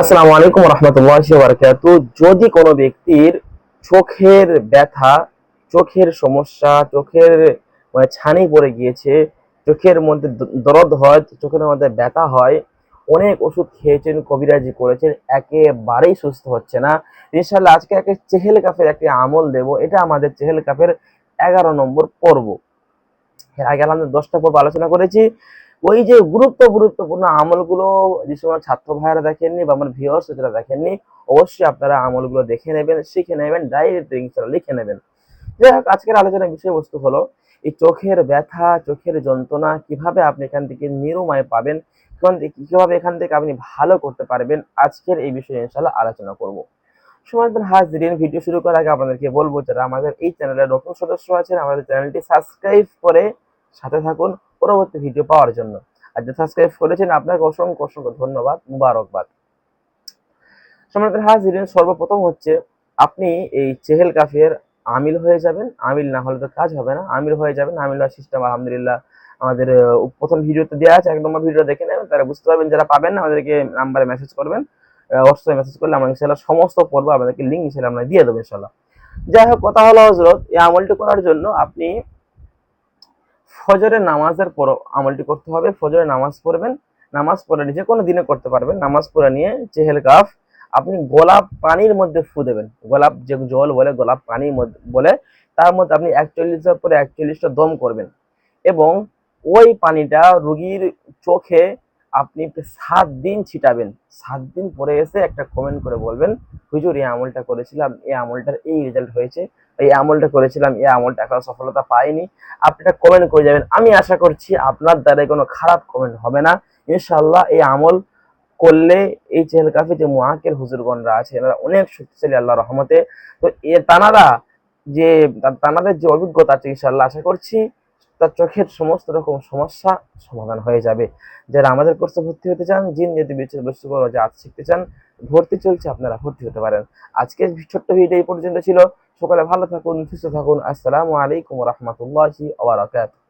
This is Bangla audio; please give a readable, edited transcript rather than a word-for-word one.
আসসালামু আলাইকুম রহমতুল্লাহি ওয়া বারাকাতুহু। যদি কোনো ব্যক্তির চোখের ব্যথা, চোখের সমস্যা, চোখের ছানি পড়ে গিয়েছে, চোখের মধ্যে দরদ হয়, চোখের মধ্যে ব্যথা হয়, অনেক ওষুধ খেয়েছেন, কবিরাজি করেছেন, একেবারেই সুস্থ হচ্ছে না। ইনশাআল্লাহ আজকে একটা চেহেল কাফের একটি আমল দেব। এটা আমাদের চেহেল কাফের 11 নম্বর পর্ব। এর আগে আমরা 10টা পর্ব আলোচনা করেছি। ওই যে গুরুত্বপূর্ণ আমলগুলো যে সময় ছাত্র ভাইয়েরা দেখেননি বা আমার ভিউয়ার্স যারা দেখেননি, অবশ্যই আপনারা আমলগুলো দেখে নেবেন, শিখে নেবেন, ডাইরেক্ট ইনশাআল্লাহ লিখে নেবেন। যাই হোক, আজকের আলোচনার বিষয়বস্তু হলো এই চোখের ব্যথা, চোখের যন্ত্রণা কিভাবে আপনি এখান থেকে নিরাময় পাবেন, কিভাবে এখান থেকে আপনি ভালো করতে পারবেন, আজকের এই বিষয়ে ইনশাআল্লাহ আলোচনা করব। সমাজের হাজিরিন, ভিডিও শুরু করার আগে আপনাদেরকে বলবো, যারা আমাদের এই চ্যানেলের নতুন সদস্য আছেন, আমাদের চ্যানেলটি সাবস্ক্রাইব করে সাথে থাকুন পরবর্তী ভিডিও পাওয়ার জন্য। আর যারা সাবস্ক্রাইব করেছেন আপনাকে অসংখ্য অসংখ্য ধন্যবাদ, মুবারকবাদ। সমাজের হাজিরিন, সর্বপ্রথম হচ্ছে আপনি এই চেহেল কাফের আমিল হয়ে যাবেন। আমিল না হলে তো কাজ হবে না। আমিল হয়ে যাবেন। আমিল হওয়ার সিস্টেম আলহামদুলিল্লাহ আমাদের প্রথম ভিডিওতে দেওয়া আছে। 1 নম্বর ভিডিও দেখে নেবেন, তারা বুঝতে পারবেন। যারা পাবেন না আমাদেরকে নাম্বারে মেসেজ করবেন, হোয়াটসঅ্যাপে মেসেজ করলে আমরা ইনশাআল্লাহ সমস্ত পর্ব আপনাদেরকে লিঙ্ক ইনশাআল্লাহ আমরা দিয়ে দেবো ইনশাআল্লাহ। যাই হোক, কথা হলো হযরত, এই আমলটি করার জন্য আপনি ফজরের নামাজের পর আমলটি করতে হবে। ফজরের নামাজ পড়বেন। নামাজ পড়ে যে কোনো দিনে করতে পারবেন। নামাজ পড়ে নিয়ে চেহেল কাফ আপনি গোলাপ পানির মধ্যে ফু দেবেন। গোলাপ যে জল বলে, গোলাপ পানির মধ্যে বলে, তার মধ্যে আপনি 41টার পরে 41টা দম করবেন এবং ওই পানিটা রুগীর চোখে আপনি 7 দিন ছিটাবেন। 7 দিন পরে এসে একটা কমেন্ট করে বলবেন, হুজুর এই আমলটা করেছিলাম, এই আমলটার এই রেজাল্ট হয়েছে, এই আমলটা করেছিলাম, এই আমলটা এখনো সফলতা পায়নি। আপনি একটা কমেন্ট করে যাবেন। আমি আশা করছি আপনার দ্বারাই কোনো খারাপ কমেন্ট হবে না ইনশাআল্লাহ। এই আমল করলে এই চেহেল কাফি যে মুআক্কিল হুজুরগণরা আছে, এনারা অনেক শক্তিশালী আল্লাহর রহমতে। তো তানাদের যে অভিজ্ঞতা আছে, ইনশাআল্লাহ আশা করছি তার চোখের সমস্ত রকম সমস্যা সমাধান হয়ে যাবে। যারা আমাদের কোর্সে ভর্তি হতে চান, জিন নীতি বিষয়বস্তু জাত শিখতে চান, ভর্তি চলছে, আপনারা ভর্তি হতে পারেন। আজকের ছোট্ট ভিডিও এই পর্যন্ত ছিল। সকলে ভালো থাকুন, সুস্থ থাকুন। আসসালামু আলাইকুম ওয়া রাহমাতুল্লাহি ওয়া বারাকাতুহু।